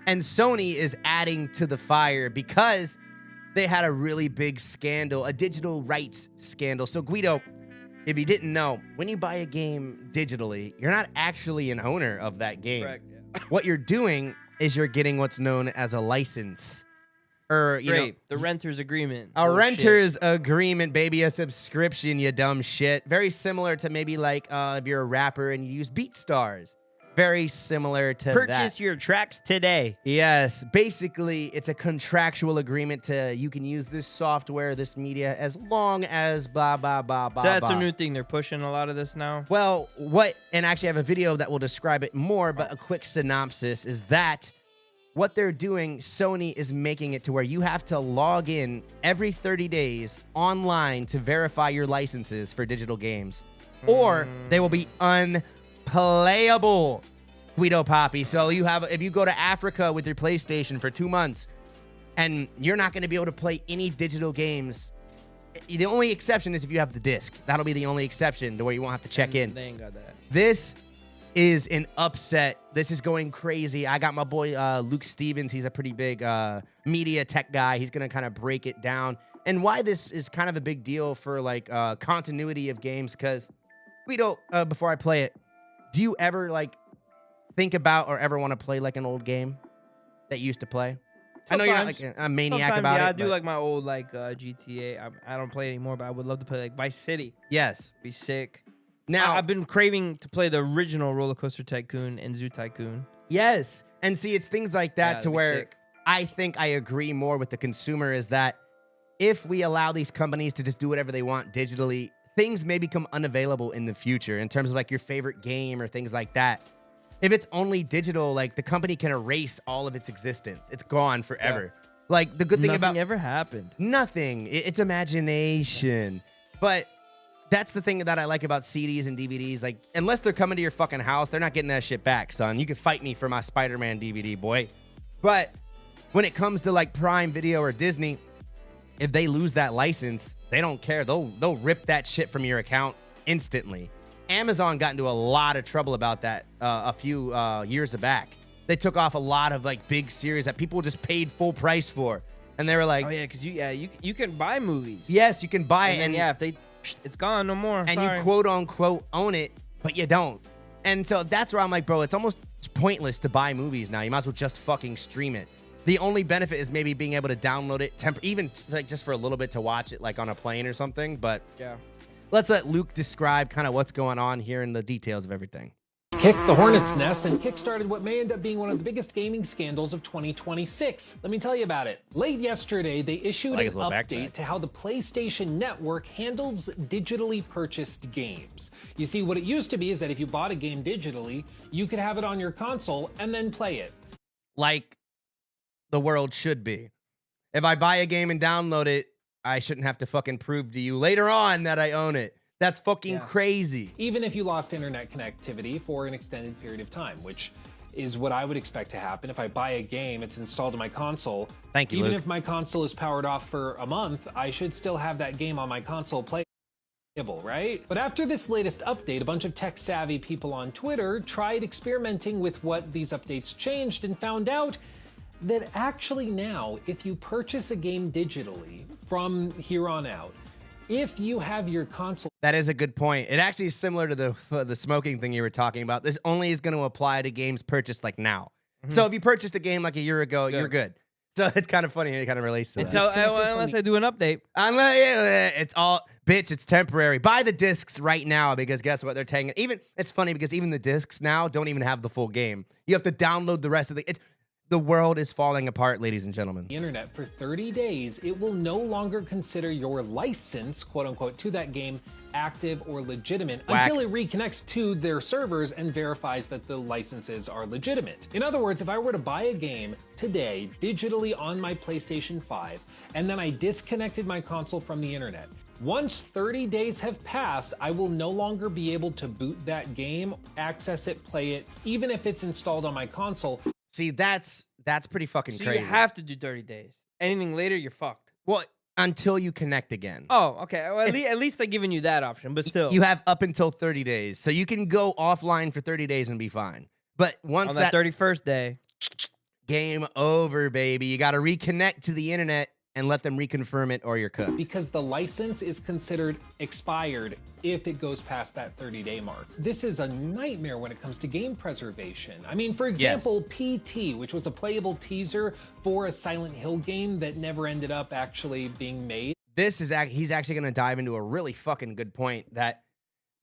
And Sony is adding to the fire because they had a really big scandal, a digital rights scandal. So Guido, if you didn't know, when you buy a game digitally, you're not actually an owner of that game. Correct. Yeah. What you're doing is you're getting what's known as a license. Or, you know, the renter's agreement. a renter's agreement, baby, a subscription, you dumb shit. Very similar to maybe like if you're a rapper and you use BeatStars. Very similar to that. Purchase your tracks today. Yes, basically, it's a contractual agreement to you can use this software, this media, as long as blah, blah, blah, blah, So that's blah. a new thing. They're pushing a lot of this now. Well, and actually I have a video that will describe it more, but a quick synopsis is that what they're doing, Sony is making it to where you have to log in every 30 days online to verify your licenses for digital games, or they will be unplayable. Guido Papi. So if you go to Africa with your PlayStation for 2 months and you're not going to be able to play any digital games, the only exception is if you have the disc. That'll be the only exception to where you won't have to check in. They ain't got that. This is an upset. This is going crazy. I got my boy Luke Stevens. He's a pretty big media tech guy. He's going to kind of break it down and why this is kind of a big deal for like continuity of games. Because Guido, before I play it, do you ever like think about or ever want to play like an old game that you used to play? Sometimes. I know you're not like a maniac about it. I do like my old like GTA. I don't play it anymore, but I would love to play like Vice City. Yes. Be sick. Now I've been craving to play the original Roller Coaster Tycoon and Zoo Tycoon. Yes. And see, it's things like that to where sick. I think I agree more with the consumer is that if we allow these companies to just do whatever they want digitally, things may become unavailable in the future in terms of like your favorite game or things like that. If it's only digital, like the company can erase all of its existence. It's gone forever. Yeah. Like the good thing Nothing ever happened. Nothing. It's imagination. But that's the thing that I like about CDs and DVDs. Like, unless they're coming to your fucking house, they're not getting that shit back, son. You can fight me for my Spider-Man DVD, boy. But when it comes to like Prime Video or Disney, if they lose that license, they don't care. They'll rip that shit from your account instantly. Amazon got into a lot of trouble about that a few years back. They took off a lot of like big series that people just paid full price for, and they were like, "Oh yeah, because you can buy movies. Yes, you can buy it, and yeah, if it's gone, no more. And Sorry. you quote unquote own it, but you don't. And so that's where I'm like, bro, it's almost pointless to buy movies now. You might as well just fucking stream it. The only benefit is maybe being able to download it, even like just for a little bit to watch it, like on a plane or something. But yeah. Let's let Luke describe kind of what's going on here and the details of everything. Kicked the hornet's nest and kickstarted what may end up being one of the biggest gaming scandals of 2026. Let me tell you about it. Late yesterday, they issued an update to how the PlayStation Network handles digitally purchased games. You see, what it used to be is that if you bought a game digitally, you could have it on your console and then play it. Like the world should be. If I buy a game and download it, I shouldn't have to fucking prove to you later on that I own it. That's fucking crazy. Even if you lost internet connectivity for an extended period of time, which is what I would expect to happen. If I buy a game, it's installed on my console. Thank you, Even Luke. if my console is powered off for a month, I should still have that game on my console playable, right? But after this latest update, a bunch of tech-savvy people on Twitter tried experimenting with what these updates changed and found out that actually now, if you purchase a game digitally from here on out, if you have your console... That is a good point. It actually is similar to the smoking thing you were talking about. This only is going to apply to games purchased like now. Mm-hmm. So if you purchased a game like a year ago, you're good. So it's kind of funny. It kind of relates to that. Unless I do an update. It's all... Bitch, it's temporary. Buy the discs right now because guess what? They're taking... It's funny because even the discs now don't even have the full game. You have to download the rest of the... The world is falling apart, ladies and gentlemen. The internet for 30 days, it will no longer consider your license, quote unquote, to that game active or legitimate until it reconnects to their servers and verifies that the licenses are legitimate. In other words, if I were to buy a game today digitally on my PlayStation 5 and then I disconnected my console from the internet, once 30 days have passed, I will no longer be able to boot that game, access it, play it, even if it's installed on my console. See, that's pretty fucking crazy. So you have to do 30 days. Anything later, you're fucked. Well, until you connect again. Oh, okay. Well, at least they're giving you that option, but still. You have up until 30 days. So you can go offline for 30 days and be fine. But once on that 31st day, game over, baby. You got to reconnect to the internet and let them reconfirm it or you're cooked. Because the license is considered expired if it goes past that 30-day mark. This is a nightmare when it comes to game preservation. I mean, for example, PT, which was a playable teaser for a Silent Hill game that never ended up actually being made. He's actually going to dive into a really fucking good point that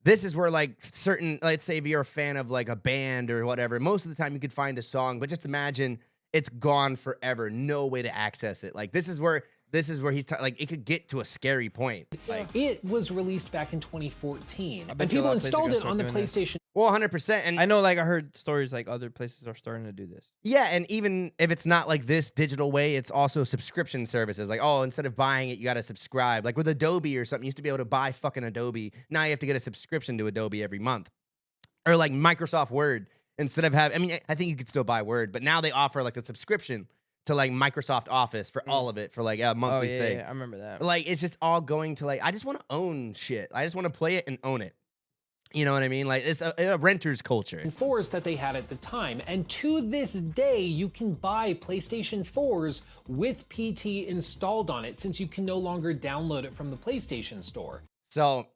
this is where, like, certain, let's say if you're a fan of, like, a band or whatever, most of the time you could find a song, but just imagine it's gone forever. No way to access it. Like, this is where he's like, it could get to a scary point. Like, it was released back in 2014, bet and you a people lot of places installed are it on the starting doing PlayStation. well, 100%. And I know, like, I heard stories like other places are starting to do this. yeah, and even if it's not like this digital way, it's also subscription services. Like, oh, instead of buying it, you got to subscribe. Like with Adobe or something, you used to be able to buy fucking Adobe. Now you have to get a subscription to Adobe every month. Or like Microsoft Word, instead of having, I mean, I think you could still buy Word, but now they offer like a subscription to like Microsoft Office for all of it for like a monthly thing. Yeah, I remember that. Like, it's just all going to like, I just want to own shit. I just want to play it and own it. You know what I mean? Like, it's a renter's culture. 4s that they had at the time. And to this day, you can buy PlayStation 4s with PT installed on it, since you can no longer download it from the PlayStation Store. So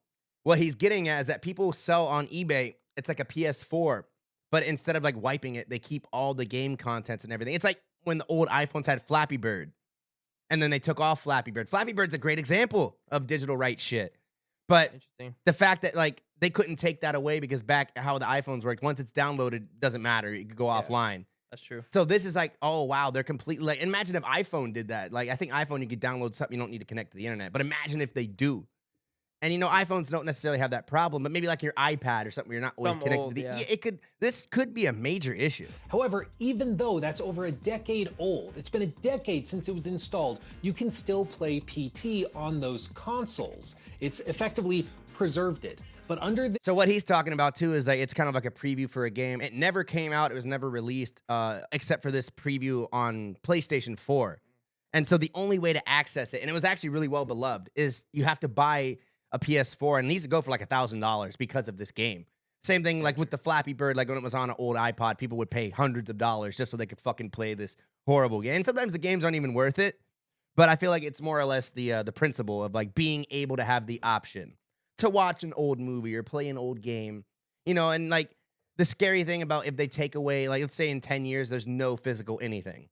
what he's getting at is that people sell on eBay, it's like a PS4, but instead of like wiping it, they keep all the game contents and everything. It's like when the old iPhones had Flappy Bird, and then they took off Flappy Bird. Flappy Bird's a great example of digital rights shit. But the fact that like they couldn't take that away because back how the iPhones worked, once it's downloaded, it doesn't matter. It could go offline. That's true. So this is like, oh wow, they're completely like, imagine if iPhone did that. Like, I think iPhone, you could download something, you don't need to connect to the internet. But imagine if they do. And you know, iPhones don't necessarily have that problem, but maybe like your iPad or something, you're not always connected to the, this could be a major issue. However, even though that's over a decade old, it's been a decade since it was installed, you can still play PT on those consoles. It's effectively preserved it. But under the So what he's talking about too is like, it's kind of like a preview for a game. It never came out. It was never released except for this preview on PlayStation 4. And so the only way to access it, and it was actually really well beloved, is you have to buy a PS4, and these go for like $1,000 because of this game. Same thing like with the Flappy Bird, like when it was on an old iPod, people would pay hundreds of dollars just so they could fucking play this horrible game. And sometimes the games aren't even worth it, but I feel like it's more or less the principle of like being able to have the option to watch an old movie or play an old game, you know. And like the scary thing about if they take away, like let's say in 10 years, there's no physical anything.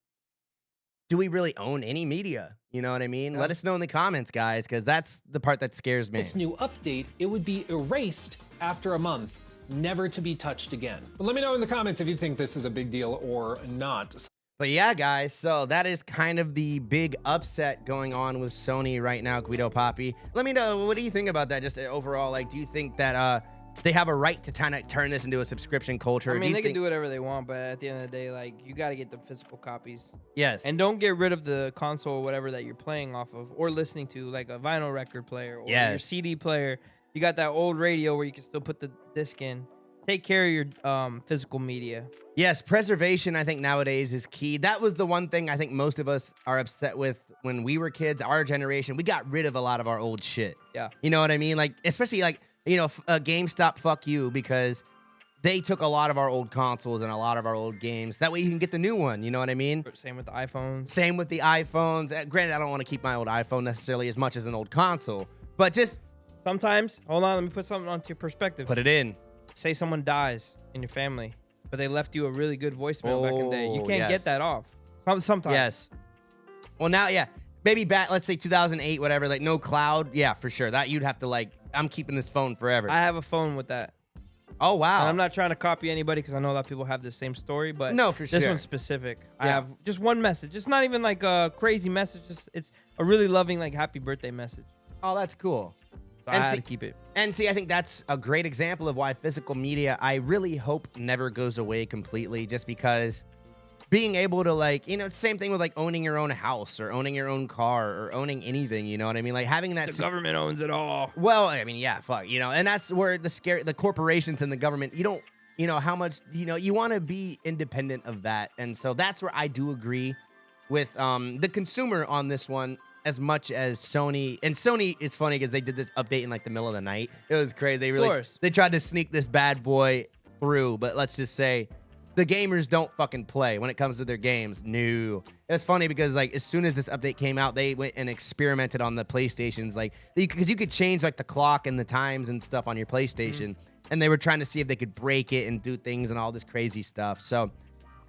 Do we really own any media? You know what I mean? Yeah. Let us know in the comments, guys, because that's the part that scares me. This new update, it would be erased after a month, never to be touched again. But let me know in the comments if you think this is a big deal or not. But yeah, guys, so that is kind of the big upset going on with Sony right now, Guido Papi. Let me know, what do you think about that just overall? Like, do you think that they have a right to kind of turn this into a subscription culture? I mean, they can do whatever they want, but at the end of the day, like, you got to get the physical copies. Yes. And don't get rid of the console or whatever that you're playing off of or listening to, like a vinyl record player or your CD player. You got that old radio where you can still put the disc in. Take care of your physical media. Yes, preservation, I think, nowadays is key. That was the one thing I think most of us are upset with when we were kids, our generation. We got rid of a lot of our old shit. Yeah. You know what I mean? Like, especially, like, you know, GameStop, fuck you, because they took a lot of our old consoles and a lot of our old games. That way you can get the new one, you know what I mean? Same with the iPhones. Same with the iPhones. Granted, I don't want to keep my old iPhone necessarily as much as an old console, but just... Sometimes, hold on, let me put something onto your perspective. Put it in. Say someone dies in your family, but they left you a really good voicemail back in the day. You can't get that off. Sometimes. Yes. Well, now, yeah. Maybe back, let's say 2008, whatever, like no cloud. Yeah, for sure. That you'd have to like, I'm keeping this phone forever. I have a phone with that. Oh, wow. And I'm not trying to copy anybody because I know a lot of people have the same story, but no, for sure. This one's specific. Yeah. I have just one message. It's not even like a crazy message. It's a really loving, like, happy birthday message. Oh, that's cool. So I had to keep it. And see, I think that's a great example of why physical media, I really hope, never goes away completely, just because being able to, like, you know, it's the same thing with like owning your own house or owning your own car or owning anything, you know what I mean? Like having that. The government owns it all. Well, I mean, yeah, fuck, you know, and that's where the corporations and the government, you don't, you know, how much, you know, you want to be independent of that. And so that's where I do agree with the consumer on this one. As much as Sony, and Sony, it's funny because they did this update in like the middle of the night. It was crazy. They really, they tried to sneak this bad boy through, but let's just say the gamers don't fucking play when it comes to their games. No. It's funny because like as soon as this update came out, they went and experimented on the PlayStations, like because you could change like the clock and the times and stuff on your PlayStation, and they were trying to see if they could break it and do things and all this crazy stuff. So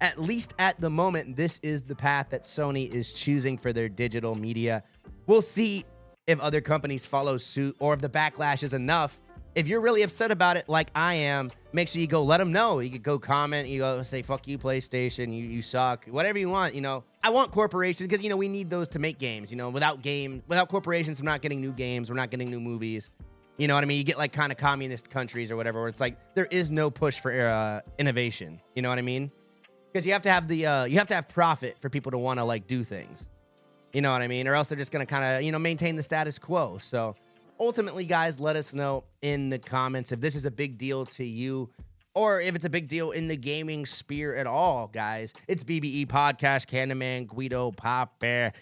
at least at the moment, this is the path that Sony is choosing for their digital media. We'll see if other companies follow suit or if the backlash is enough. If you're really upset about it like I am, make sure you go let them know. You could go comment, you go say, fuck you, PlayStation, you suck, whatever you want, you know. I want corporations because, you know, we need those to make games, you know. Without corporations, we're not getting new games, we're not getting new movies. You know what I mean? You get like kind of communist countries or whatever where it's like there is no push for innovation. You know what I mean? Because you have to have you have to have profit for people to want to like do things. You know what I mean? Or else they're just going to kind of, you know, maintain the status quo. So ultimately, guys, let us know in the comments if this is a big deal to you or if it's a big deal in the gaming sphere at all, guys. It's BBE Podcast, Candyman, Guido Papi.